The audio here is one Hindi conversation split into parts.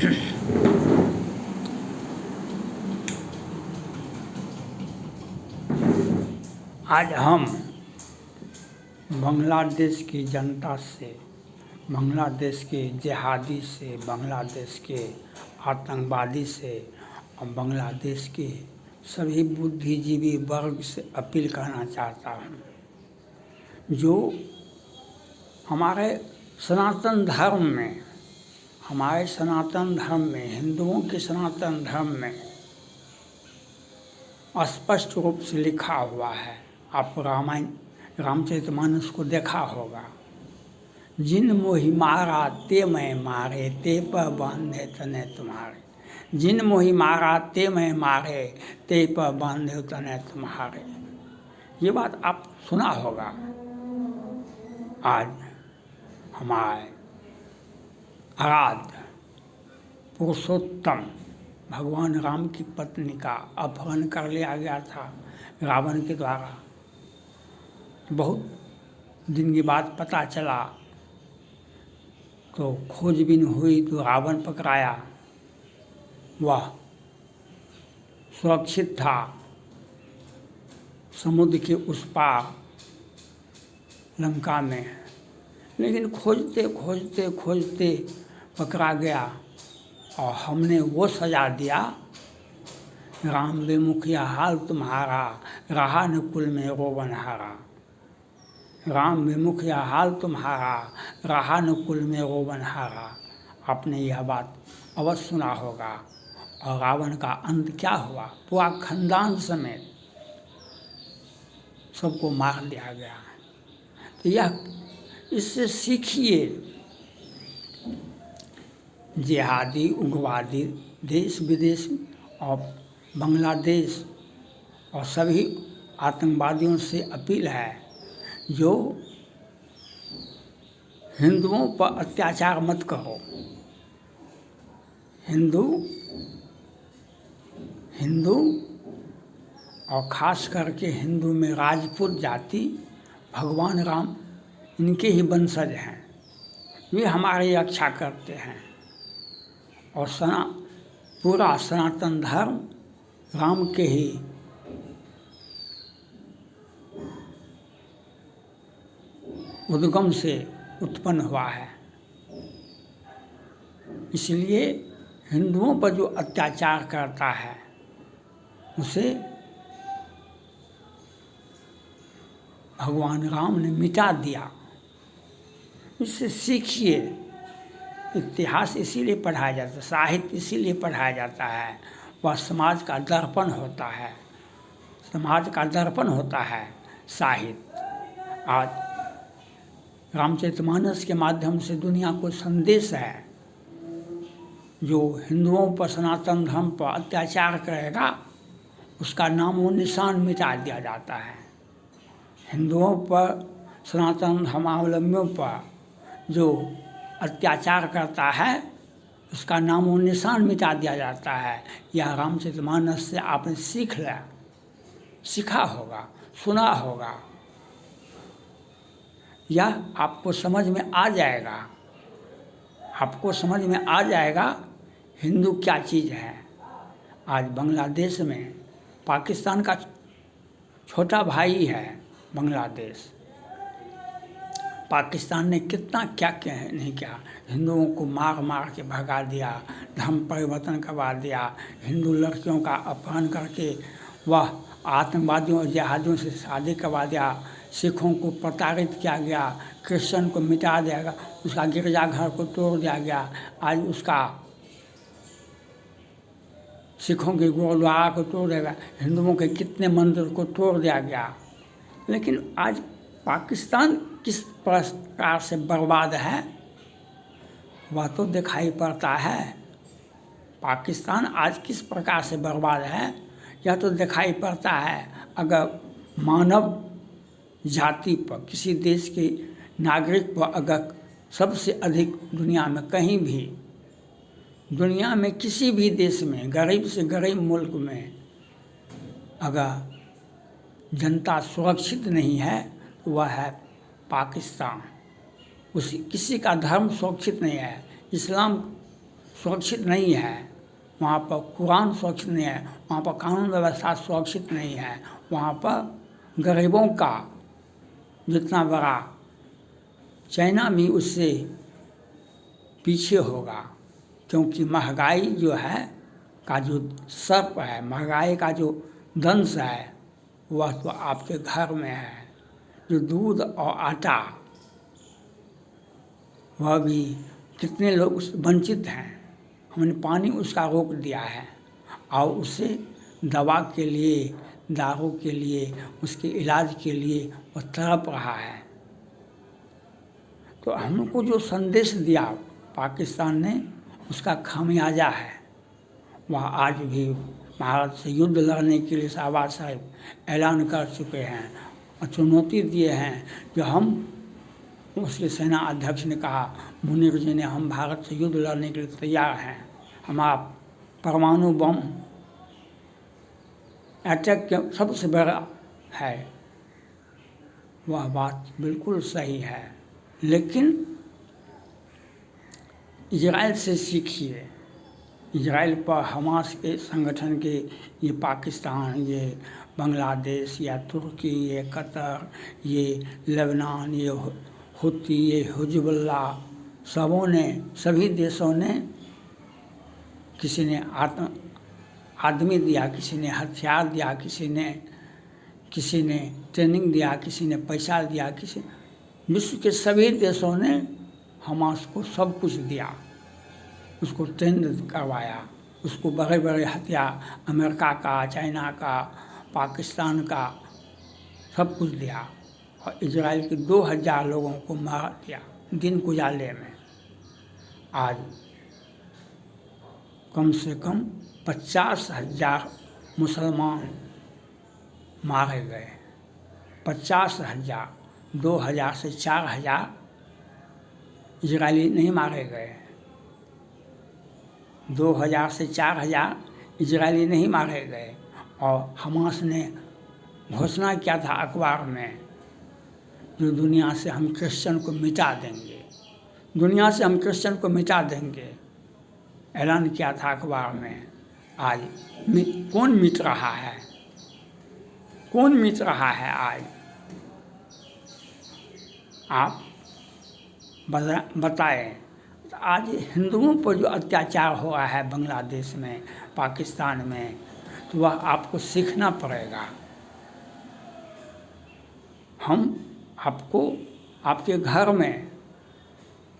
आज हम बांग्लादेश की जनता से, बांग्लादेश के जिहादी से, बांग्लादेश के आतंकवादी से और बांग्लादेश के सभी बुद्धिजीवी वर्ग से अपील करना चाहता हूँ, जो हमारे सनातन धर्म में, हिंदुओं के सनातन धर्म में स्पष्ट रूप से लिखा हुआ है। आप रामायण रामचरितमानस को देखा होगा। जिन मोहि मारा ते मैं मारे, ते पर बांधे तने तुम्हारे। जिन मोहि मारा ते मैं मारे, ते पर बांधे तने तुम्हारे। ये बात आप सुना होगा। आज हमारे आराध्य पुरुषोत्तम भगवान राम की पत्नी का अपहरण कर लिया गया था रावण के द्वारा। बहुत दिन के बाद पता चला तो खोजबीन हुई तो रावण पकड़ाया। वह सुरक्षित था समुद्र के उस पार लंका में, लेकिन खोजते खोजते खोजते पकड़ा गया और हमने वो सजा दिया। राम विमुखिया हाल तुम्हारा, रहा न कुल में रोवन हारा। राम विमुखिया हाल तुम्हारा, रहा न कुल में रोवन हारा। आपने यह बात अवश्य सुना होगा। और रावण का अंत क्या हुआ? पूरा खानदान समेत सबको मार दिया गया। तो यह इससे सीखिए, जिहादी उग्रवादी देश विदेश और बांग्लादेश और सभी आतंकवादियों से अपील है, जो हिंदुओं पर अत्याचार मत करो। हिंदू और ख़ास करके हिंदू में राजपूत जाति, भगवान राम इनके ही वंशज हैं। वे हमारी रक्षा करते हैं और पूरा सनातन धर्म राम के ही उद्गम से उत्पन्न हुआ है। इसलिए हिंदुओं पर जो अत्याचार करता है उसे भगवान राम ने मिटा दिया। इससे सीखिए। इतिहास इसीलिए पढ़ाया जाता है, साहित्य इसीलिए पढ़ाया जाता है। वह समाज का दर्पण होता है, समाज का दर्पण होता है साहित्य। आज रामचरितमानस के माध्यम से दुनिया को संदेश है, जो हिंदुओं पर सनातन धर्म पर अत्याचार करेगा उसका नामो निशान मिटा दिया जाता है। हिंदुओं पर, सनातन धर्मावलंबियों पर जो अत्याचार करता है उसका नामो निशान मिटा दिया जाता है। यह रामचरितमानस से आपने सीखा होगा, सुना होगा। यह आपको समझ में आ जाएगा, आपको समझ में आ जाएगा हिंदू क्या चीज़ है। आज बांग्लादेश में पाकिस्तान का छोटा भाई है बांग्लादेश। पाकिस्तान ने कितना क्या क्या नहीं किया। हिंदुओं को मार मार के भगा दिया, धर्म परिवर्तन करवा दिया, हिंदू लड़कियों का अपहरण करके वह आतंकवादियों और जिहादियों से शादी करवा दिया। सिखों को प्रताड़ित किया गया, क्रिश्चियन को मिटा दिया गया, उसका गिरजाघर को तोड़ दिया गया। आज उसका सिखों के गुरुद्वारा को तोड़ दिया गया, हिंदुओं के कितने मंदिर को तोड़ दिया गया। लेकिन आज पाकिस्तान किस प्रकार से बर्बाद है वह तो दिखाई पड़ता है। पाकिस्तान आज किस प्रकार से बर्बाद है यह तो दिखाई पड़ता है। अगर मानव जाति पर, किसी देश के नागरिक पर अगर सबसे अधिक दुनिया में कहीं भी, दुनिया में किसी भी देश में, गरीब से गरीब मुल्क में अगर जनता सुरक्षित नहीं है तो वह है पाकिस्तान। किसी का धर्म सुरक्षित नहीं है। इस्लाम सुरक्षित नहीं है, वहाँ पर कुरान सुरक्षित नहीं है, वहाँ पर कानून व्यवस्था सुरक्षित नहीं है, वहाँ पर गरीबों का जितना बड़ा चाइना भी उससे पीछे होगा, क्योंकि महंगाई जो है का जो सर्प है, महंगाई का जो दंश है वह तो आपके घर में है। जो दूध और आटा, वह भी कितने लोग उस वंचित हैं, हमने पानी उसका रोक दिया है और उससे दवा के लिए, दारू के लिए, उसके इलाज के लिए वह तड़प रहा है। तो हमको जो संदेश दिया पाकिस्तान ने, उसका खामियाजा है। वह आज भी भारत से युद्ध लड़ने के लिए शहबाज साहब ऐलान कर चुके हैं और चुनौती दिए हैं जो हम, उसके सेना अध्यक्ष ने कहा, मुनीर जी ने, हम भारत से युद्ध लड़ने के लिए तैयार हैं, हमारा परमाणु बम अटैक के सबसे बड़ा है। वह बात बिल्कुल सही है, लेकिन इजराइल से सीखिए। इजराइल पर हमास के संगठन के, ये पाकिस्तान, ये बांग्लादेश या तुर्की, ये कतर, ये लेबनान, ये हुती, ये हिजबुल्लाह, सभी देशों ने, किसी ने आदमी दिया, किसी ने हथियार दिया, किसी ने ट्रेनिंग दिया, किसी ने पैसा दिया, विश्व के सभी देशों ने हमास को सब कुछ दिया, उसको ट्रेंड करवाया, उसको बड़े बड़े हथियार अमेरिका का, चाइना का, पाकिस्तान का सब कुछ दिया और इजराइल के 2000 लोगों को मार दिया दिन उजाले में। आज कम से कम 50,000 मुसलमान मारे गए, 50,000, 2000 से 4000 इजरायली नहीं मारे गए, 2000 से 4000 इजरायली नहीं मारे गए। और हमास ने घोषणा किया था अखबार में, जो दुनिया से हम क्रिश्चियन को मिटा देंगे, दुनिया से हम क्रिश्चियन को मिटा देंगे, ऐलान किया था अखबार में। आज कौन मिट रहा है, कौन मिट रहा है? आज आप बताएं। आज हिंदुओं पर जो अत्याचार हो रहा है बांग्लादेश में, पाकिस्तान में, तो वह आपको सीखना पड़ेगा। हम आपको आपके घर में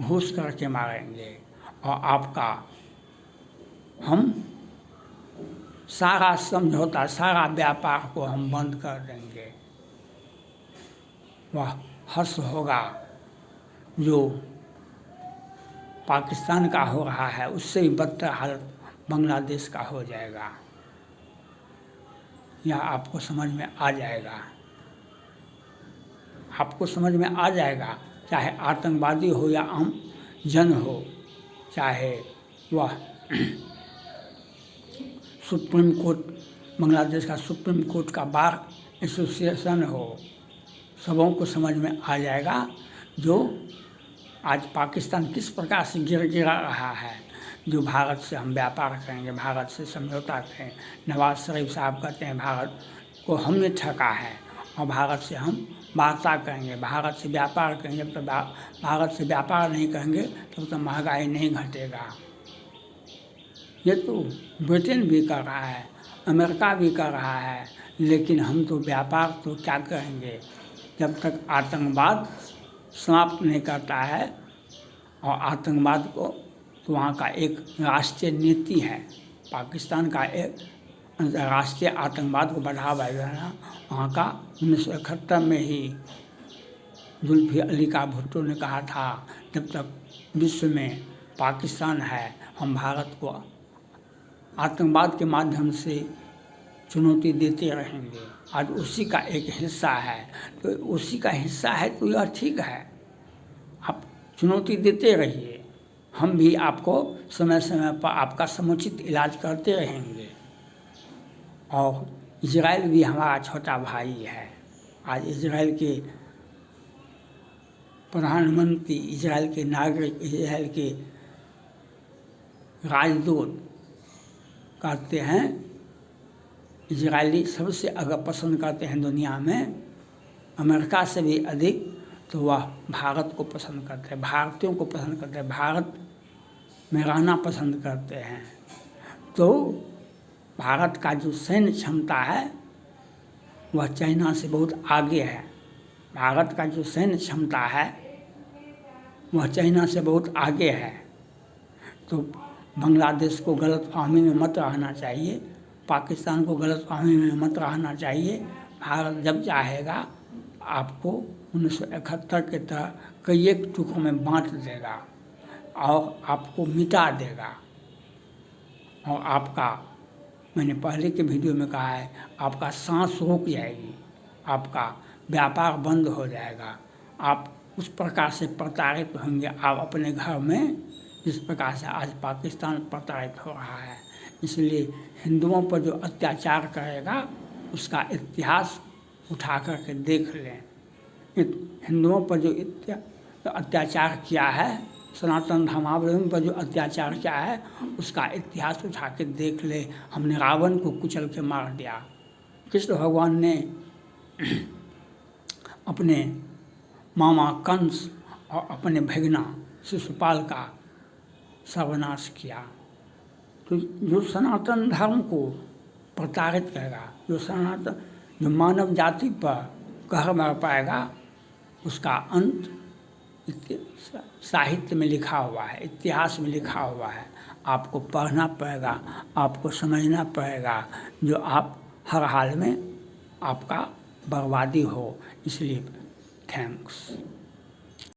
घुस करके मारेंगे और आपका हम सारा समझौता, सारा व्यापार को हम बंद कर देंगे। वह हर्ष होगा जो पाकिस्तान का हो रहा है, उससे भी बदतर हालत बांग्लादेश का हो जाएगा। यह आपको समझ में आ जाएगा, आपको समझ में आ जाएगा। चाहे आतंकवादी हो या आम जन हो, चाहे वह सुप्रीम कोर्ट, बांग्लादेश का सुप्रीम कोर्ट का बार एसोसिएशन हो, सबों को समझ में आ जाएगा जो आज पाकिस्तान किस प्रकार से गिरा रहा है। जो भारत से हम व्यापार करेंगे, भारत से समझौता करें, नवाज शरीफ साहब कहते हैं भारत को हमने ठगा है और भारत से हम वार्ता करेंगे, भारत से व्यापार करेंगे। तो भारत से व्यापार नहीं करेंगे तब तो महंगाई नहीं घटेगा। ये तो ब्रिटेन भी कर रहा है, अमेरिका भी कर रहा है, लेकिन हम तो व्यापार तो क्या करेंगे जब तक आतंकवाद समाप्त नहीं करता है। और आतंकवाद को तो वहाँ का एक राष्ट्रीय नीति है, पाकिस्तान का एक राष्ट्रीय आतंकवाद को बढ़ावा देना वहाँ का 1971 में ही जुल्फिकार अली का भुट्टो ने कहा था, जब तक विश्व में पाकिस्तान है हम भारत को आतंकवाद के माध्यम से चुनौती देते रहेंगे। आज उसी का एक हिस्सा है, तो उसी का हिस्सा है तो यह ठीक है, आप चुनौती देते रहिए, हम भी आपको समय समय पर आपका समुचित इलाज करते रहेंगे। और इजराइल भी हमारा छोटा भाई है। आज इजराइल के प्रधानमंत्री, इजराइल के नागरिक, इजराइल के राजदूत कहते हैं, इजरायली सबसे अगर पसंद करते हैं दुनिया में, अमेरिका से भी अधिक, तो वह भारत को पसंद करते हैं, भारतीयों को पसंद करते हैं, भारत में रहना पसंद करते हैं। तो भारत का जो सैन्य क्षमता है वह चाइना से बहुत आगे है। भारत का जो सैन्य क्षमता है वह चाइना से बहुत आगे है। तो बांग्लादेश को गलतफहमी में मत रहना चाहिए, पाकिस्तान को गलतफहमी में मत रहना चाहिए। भारत जब चाहेगा आपको 1971 के तरह कई एक टुकड़ों में बांट देगा और आपको मिटा देगा। और आपका, मैंने पहले के वीडियो में कहा है, आपका सांस रुक जाएगी, आपका व्यापार बंद हो जाएगा, आप उस प्रकार से प्रताड़ित होंगे आप अपने घर में, जिस प्रकार से आज पाकिस्तान प्रताड़ित हो रहा है। इसलिए हिंदुओं पर जो अत्याचार करेगा उसका इतिहास उठा करके देख लें। हिंदुओं पर जो अत्याचार किया है, सनातन धर्मावलंबी पर जो अत्याचार किया है, उसका इतिहास उठा के देख ले। हमने रावण को कुचल के मार दिया, कृष्ण भगवान ने अपने मामा कंस और अपने भगना शिशुपाल का सर्वनाश किया। तो जो सनातन धर्म को प्रताड़ित करेगा, जो मानव जाति पर कहर मार पाएगा, उसका अंत साहित्य में लिखा हुआ है, इतिहास में लिखा हुआ है। आपको पढ़ना पड़ेगा, आपको समझना पड़ेगा, जो आप हर हाल में आपका बर्बादी हो। इसलिए थैंक्स।